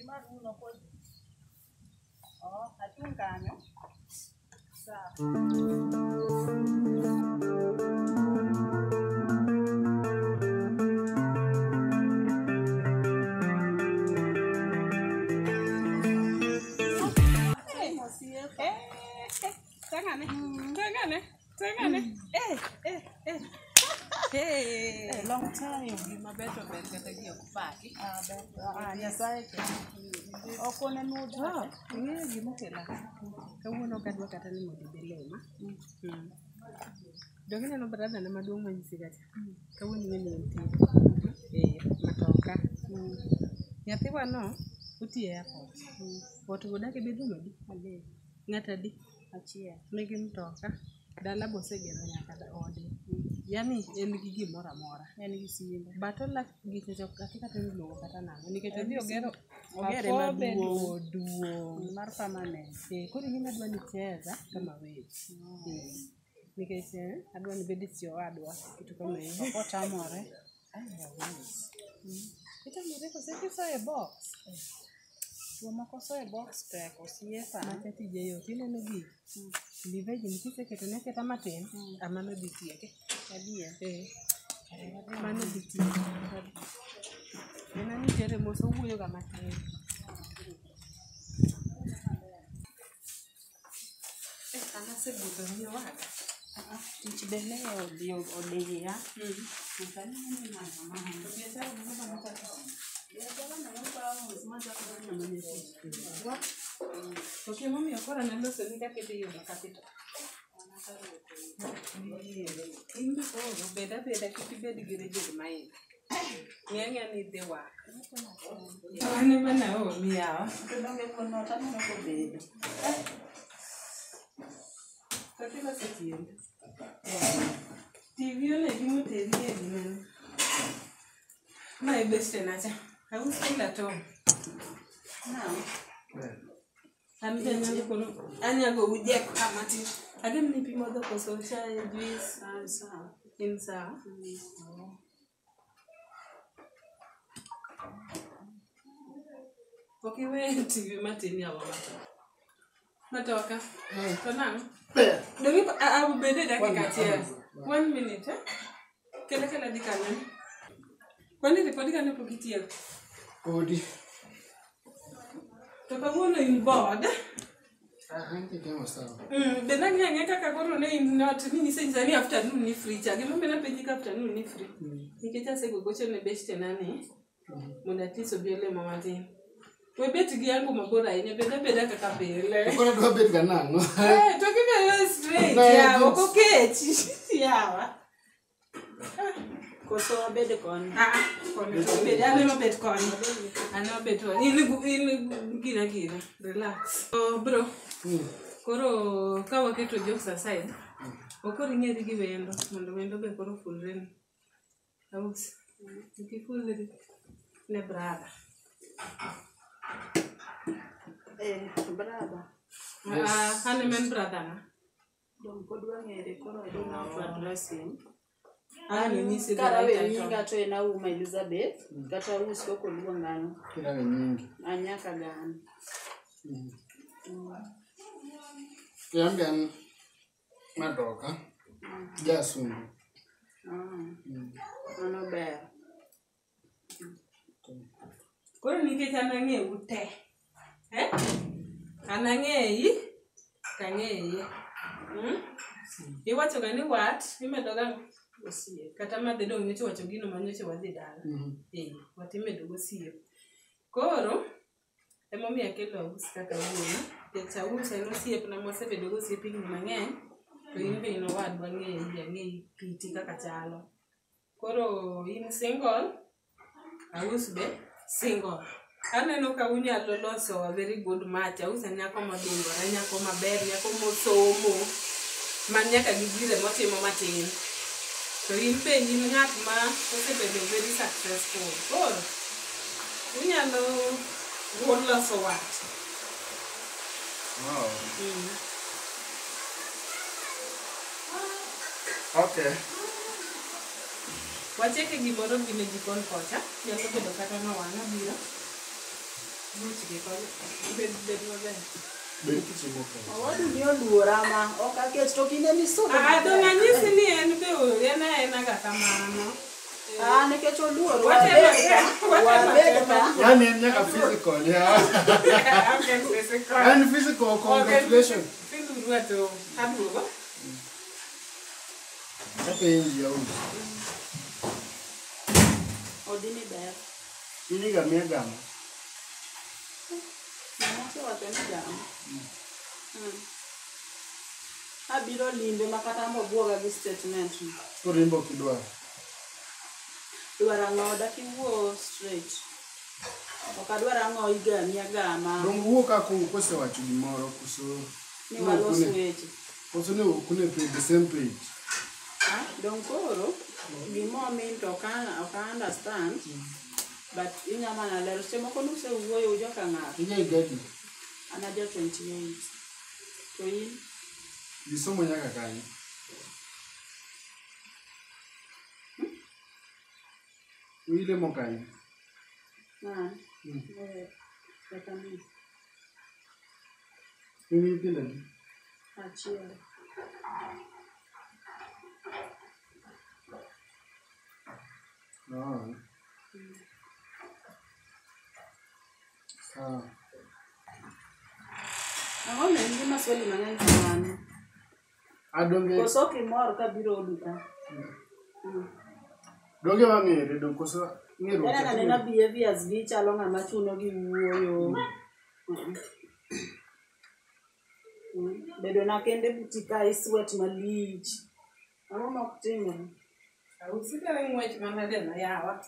mar uno poi. Achung kanyo. Sawa. Long time. Gima beto ber kata gi ok paki. Nyasaye okone nudo. Ing'eyo gima kela kawuono kadwa kata ni mondo idhi lima. Jogi neno brada na maduong' manyisi kacha. Kawuono ing'e ni nitie matoka. Nyathiwa no otiyo e airport. Ot godak e bedroom adi? Adek. Ng'ato adi? Achiel. Nigi mtoka. Dala bosegero nyaka ode. Yani en gi gimoro amora. En gi simbe. Batola gike chok kata ni luwo kata nang'o. Nikech odhi ogere maduong' mar permanent. Koro ing'e adwa ni cheza kama weji. Nikech adwa ni bedi si owadwa kitu kama hiyo. Otamore. Itamore kose kiso e box. Moko so e box tek osiepa. Maka tije yot. Ineno gi. Liveji nikise keto ne keta matin. Amano dhi tieke. Adiye. Mano dhi tieke. Nena nitiere moso wuoyo ga matin. Anasebudho ni owaga. Tich bende odiya. Okay, mami ancora nello solita che ti io la capito. In the oro, beda che ti vedi che regge mai. Niente ni de wa. Ne mana o mia. Non che con nota non può vedere. Perché la senti? Ti viene di molte vie di me. Ma è bestia nacia. Ha un scollato. No. Anyago ujek amati. Adem ni pimo do koso chai juice Sawa. insa. Okay, we TV matini awa matoka. Tonang. Dongi abu bede dakika tia. 1 minute. Kela dikana. Kwani ripoti kana pokitia. Odi. To kawuono in board. Anche abbiamo stato. Bena ng'e kaka koro ne in not ni nyisa ni afternoon ni free cha. Gima bena penji ka afternoon ni free. Nikech asegogocho ne best nani. Mondo atiso biole matin. We bet gi yangu mabora ahinya beda kaka pile. Ora dua bet ganano. To give straight ya oko kechi yawa. Koso abede kon. Kon to beda ano bet kon. Ano bet in gina relax. Oh bro. Koro ka waketo jokes aside. Okoro ing'eri gi wendo mondo wendo be koro fulre ni. Aus. Ikifulre ne brother. Brother. Hane men brother na. Don podwa ng'ere koro I don't know how to address him. Ano nyisi Karawe nyinga to ena Uma Elizabeth. Kata usko koluongano. Kila nyingi. Anyaka gani. Yambian matoka. Jasungu. Ano ber. Koro nikech an ang'eyo te. An ang'eyi kang'eyi. Iwacho ga ni wat imedo ga osiep kata madhi dong' nyocha wacho gino manyocha wadhi dala. Wat imedo go osiep. Koro emomiyo akelo aus kaka wuoyi. Nikech aus en osiep na mosebedo go osiep higni mang'eny. To in be in owadwa ang'eyi kiti kaka chalo. Koro in single, aus be single. Aneno ka unyalo loso a very good match. Aus en nyako modingore, nyako maber, nyako mosomo. Man nyaka gi gire motimo matin. To in be in ng'at ma osebedo very successful. Koro unyalo loso wat. Wow. Okay. Wacheke gimoro gine jikon kocha. Nyalo bedo kata ng'awana biro. bed maber. Bed kichimo ka. Awadu ni oluora ma ok aket to kinde misomo. To ng'anyisi ni en be en aga kamano. Nikech oluoro Whatever. Yani en nyaka physical, yeah. And physical, congratulations. Filurwa to aduogo. Kapenji au. Odini ber. Ini gamia gama. Mose wacho ni gama. Abiro limbe makata mbobuoga gi statement. Kurimbo kidwa. Dwara ngoda kiwuo straight. Okadwara ngo igamia gama. Dong wuoka kose wacho gimoro kuso. Ni waloso weche. Kuso ne kune the same page. Dong koro gimo min to ka understand. But inyama na lero se moko nuse wuoyo ujo ka ng'ato. Ije gadi. Anaja 28. To in Gisomo nyaka kanyo. Wile mokanyo. Ini pila. Achiel. No. Sawa. Ang'o ne ngi maswali mang'eny kamano. Adonge. Koso kimor ka biro duka. Donge wang'ere dong koso ng'ero. Yana nena behaviors gi chalo ng'ama chuno gi wuoyo. Bedo na kende butika iswet malich. Ang'o mok timore? Usikare ng'wech manade na yawa.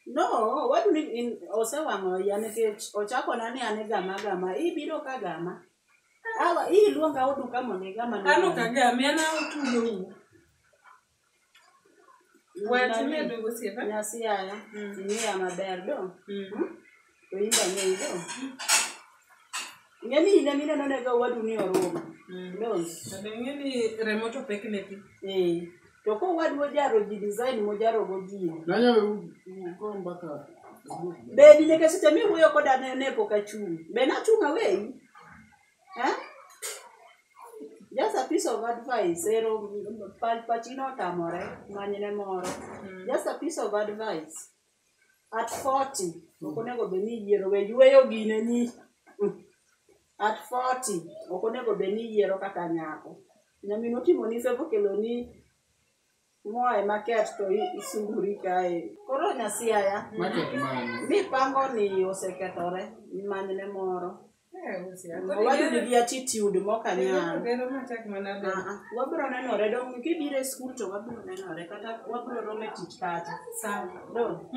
No, what do you in osewang'o ya nikech ochako na ni ane gama. Ibiro ka gama. Awa, luonga oduka mondo gama. Ano ka gama ana otulo. Wet medo gosiepa. Nyasi aya. Ing'eya maber do. To inda ng'eyi do. Ng'eni ine mineno nego wadu ni oromo. Do. Ng'eni remo to pek ne pi. To ko wadwo jaro ji design mojaro go ji. Nanyo ko mbaka. Bedi ne kesi temi wuyo koda ne poka chung. Be na chung away. Just a piece of advice. Ero pachino tamore manyine moro. Just a piece of advice. At 40, okonego beni yiero we yueyo gine ni. At 40, okonego beni yiero kata nyako. Nyamino timo ni febo kelo ni moe market to isunguri kae. Koro nyasi aya. Market man. Mi pango ni oseketore. Manyine moro. Wadu ni attitude moka nyana. Wabiro nenore dong kibire school to wabiro nenore kata wabiro rome tich kata. Sawa. Do.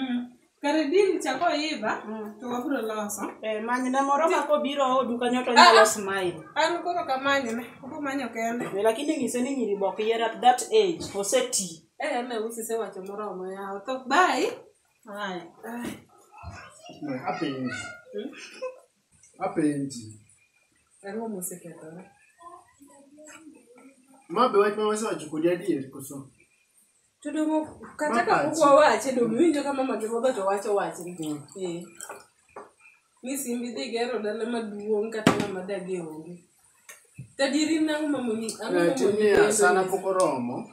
Kare din chako iva to wabiro loso. Manyine moro mako biro duka nyoto nyalo smile. An koro kamanye ne. Obo manyo kende. Lakini ngise ni nyiri bok yer at that age oseti. Ne usise wacho moromo ya. To bye. Hai. Apenji. Ang'o mosekethore? Mabe wach ma wasewacho kodi adier koso. To dongo kata ka pok wawache dongo winjo ka mama gi baba to wacho wachni. Ni simbi dhi gero dala maduong' kata ng'ama dagi onge. Tadiri nang'o mamoni Timia sana pok oromo.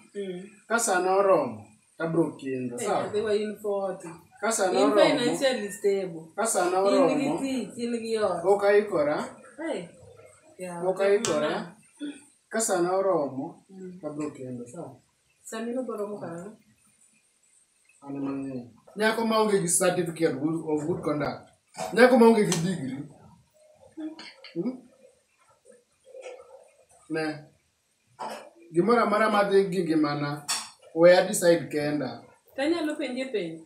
Ka sana oromo tabro kendo sawa. They were in 40. Ka sana In oromo. financially stable. Ka sana In oromo. gi tich, in gi ot. Okaikora. Yeah. Okaikora. Ka sana oromo tabro kendo sawa. Sani no boromo kano. Ana mang'eny. Nyako maonge gi certificate of good conduct. Nyako maonge gi degree. Ne. Gimoro amora madhi gi gimana. Where decide kenda. Tanyalo penje penj.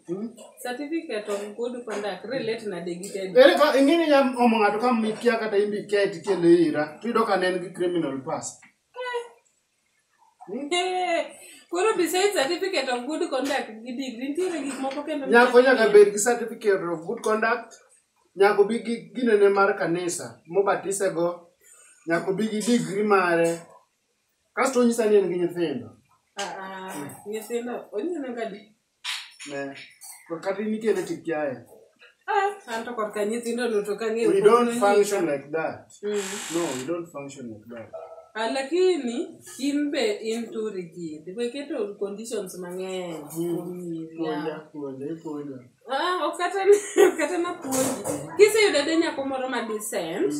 Certificate of good conduct relate na digited. Ingini ya omo ng'ato ka mikia kata imbi keti kele ira. Tuido ka nen gi criminal past. Koro besides certificate of good conduct gi degree ntiere gik moko kendo. Nyaka bed gi certificate of good conduct. Nyako bi gi ginene mar kanisa mobatise go. Nyako bi gi degree mare. Kasto nyisa ni en gi nyithindo. Nyithindo onyieno kadi. Ne. Kati nikele tikiaye. Anto korka nyithindo no to kang'eyo. We don't function like that. No, we don't function like that. Lakini in be in too rigid. Weketo conditions mang'eny. Okata na puonji. Kiseyudo de nyako moro ma decent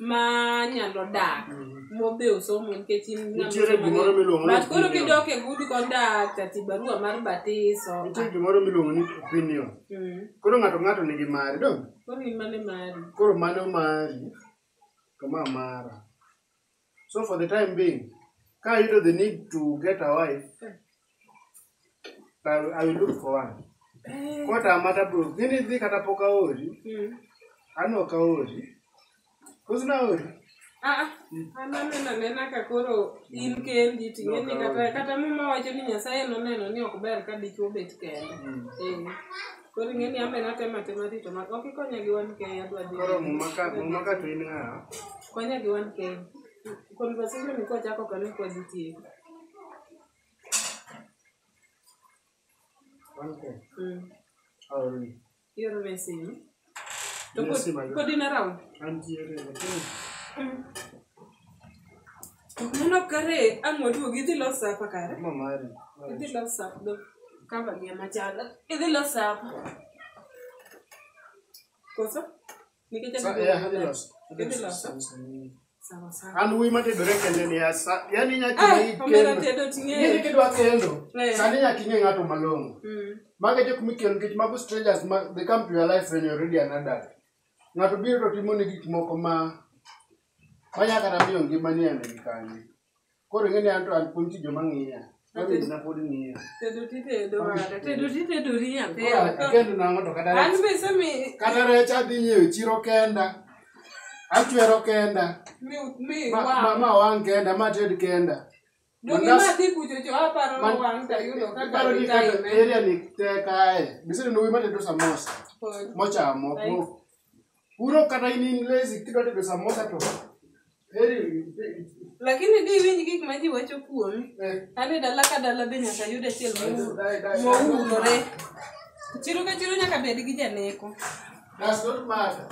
ma nyalo dak mobe osomo nikech in but koro kidok e good conduct ati barua mar batiso nitie gimoro miluongo ni opinion. Koro ng'ato nigi mare dong. Koro imane mari. Koro mano mari to ma mara. So for the time being, ka ayudo the need to get a wife, I will look for one. Kota mata bro, nini dhi kata poka ori? Ano ka ori? Kusna ori? Ananena ka koro in kendi ting'eni kata mama wacho ni Nyasaye noneno ni ok ber ka dichuo bet kende. Koro ing'eni ambe natema rito ma ok ikonya gi wan kenya adwa dhi. Koro mumaka to in ng'a? Konya gi wan kenya. Conversation ni kwa chako kani kwa zitie. Okay. How are you? You're missing. Put in around. I'm here. Nano kare amodu gidhi losa pa kare. Mamari. Gidhi losa do kama ni machala. Gidhi losa. Kosa? Nikija gidhi losa. And we mate dore kende ni asa yani nyaki ni kidwa kendo sani nyaki ni ngato malongo mage je kumikel kit mago strangers they come to your life when you're already an adult ngato biro to timo ni gik moko ma nyaka na miyo ngima ni ande kanyi koro ngene anto an punti joma ngiya Kami na podi ngiya tedo tite ria te kendo na ngoto kata an be sami kata recha dhi nyiewo chiro kenda achwero kenda mama wang kenda mated kenda dongi mati kuchocho aparo no wang ta yudo kaka area ni te kae bisiri no wimate do samosa mochamo puro kata in lazy kidwa tedo samosa to lakini di winji gik ma ji wacho kuomi ane dala ka dala be nyaka yude chiel mourore chiro ka chiro nyaka bed gi janeko. That's not matter.